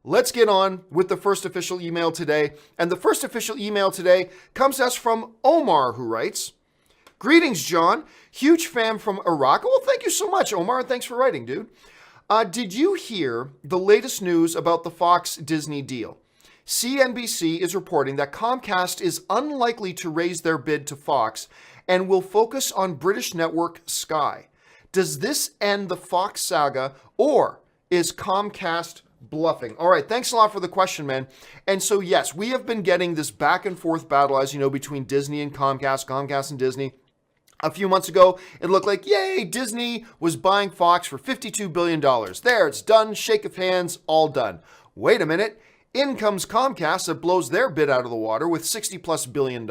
let's get on with the first official email today. And the first official email today comes to us from Omar, who writes, "Greetings, John. Huge fan from Iraq." Well, thank you so much, Omar. Thanks for writing, dude. Did you hear the latest news about the Fox-Disney deal? CNBC is reporting that Comcast is unlikely to raise their bid to Fox and will focus on British network Sky. Does this end the Fox saga, or is Comcast bluffing? All right, thanks a lot for the question, man. And so, yes, we have been getting this back and forth battle, as you know, between Disney and Comcast, Comcast and Disney. A few months ago, it looked like, yay, Disney was buying Fox for $52 billion. There, it's done, shake of hands, all done. Wait a minute. In comes Comcast that blows their bid out of the water with $60+ billion.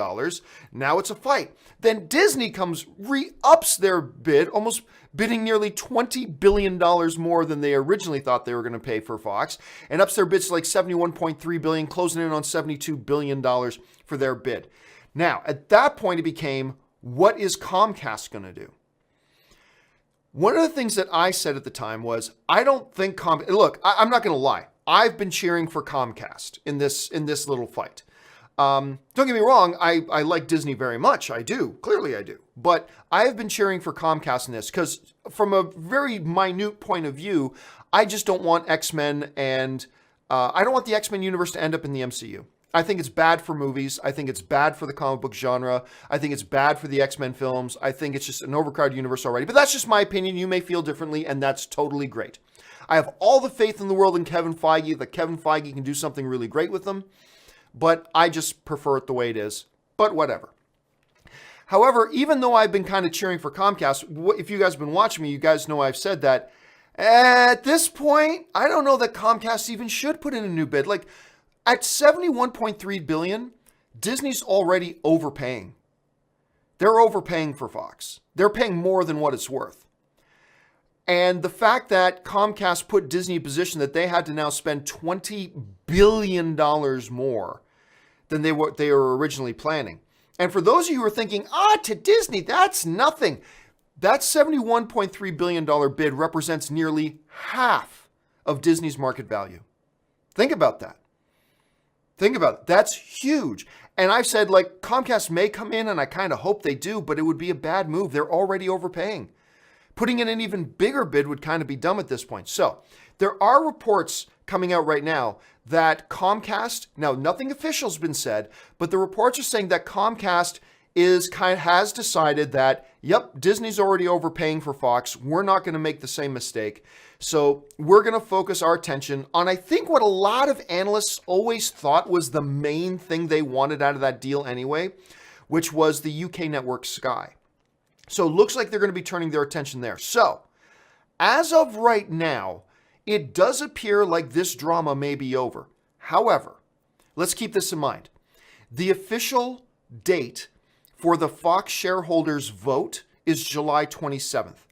Now it's a fight. Then Disney comes, re-ups their bid, almost bidding nearly $20 billion more than they originally thought they were going to pay for Fox, and ups their bids to like $71.3 billion, closing in on $72 billion for their bid. Now, at that point, it became, what is Comcast going to do? One of the things that I said at the time was, I don't think look, I'm not going to lie. I've been cheering for Comcast in this little fight. Don't get me wrong, I like Disney very much. I do. Clearly I do. But I have been cheering for Comcast in this because from a very minute point of view, I just don't want X-Men and I don't want the X-Men universe to end up in the MCU. I think it's bad for movies. I think it's bad for the comic book genre. I think it's bad for the X-Men films. I think it's just an overcrowded universe already. But that's just my opinion. You may feel differently, and that's totally great. I have all the faith in the world in Kevin Feige that Kevin Feige can do something really great with them, but I just prefer it the way it is, but whatever. However, even though I've been kind of cheering for Comcast, if you guys have been watching me, you guys know I've said that at this point, I don't know that Comcast even should put in a new bid. Like at $71.3 billion, Disney's already overpaying. They're overpaying for Fox. They're paying more than what it's worth. And the fact that Comcast put Disney in a position that they had to now spend $20 billion more than they were originally planning. And for those of you who are thinking, to Disney, that's nothing. That $71.3 billion bid represents nearly half of Disney's market value. Think about that. Think about it. That's huge. And I've said, like, Comcast may come in, and I kind of hope they do, but it would be a bad move. They're already overpaying. Putting in an even bigger bid would kind of be dumb at this point. So there are reports coming out right now that Comcast, now nothing official has been said, but the reports are saying that Comcast has decided that, yep, Disney's already overpaying for Fox. We're not going to make the same mistake. So we're going to focus our attention on, I think, what a lot of analysts always thought was the main thing they wanted out of that deal anyway, which was the UK network Sky. So it looks like they're going to be turning their attention there. So as of right now, it does appear like this drama may be over. However, let's keep this in mind. The official date for the Fox shareholders vote is July 27th.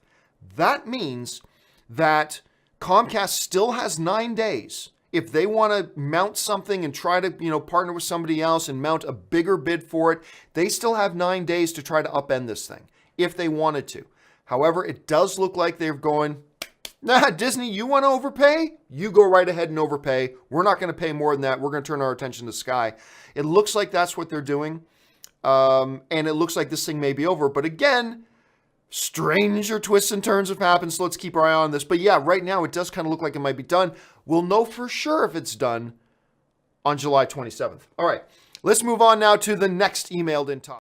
That means that Comcast still has 9 days. If they want to mount something and try to, partner with somebody else and mount a bigger bid for it, they still have 9 days to try to upend this thing if they wanted to. However, it does look like they're going, nah, Disney, you want to overpay? You go right ahead and overpay. We're not going to pay more than that. We're going to turn our attention to Sky. It looks like that's what they're doing. And it looks like this thing may be over. But again, stranger twists and turns have happened, so let's keep our eye on this. But yeah, right now it does kind of look like it might be done. We'll know for sure if it's done on July 27th. All right, let's move on now to the next emailed in topic.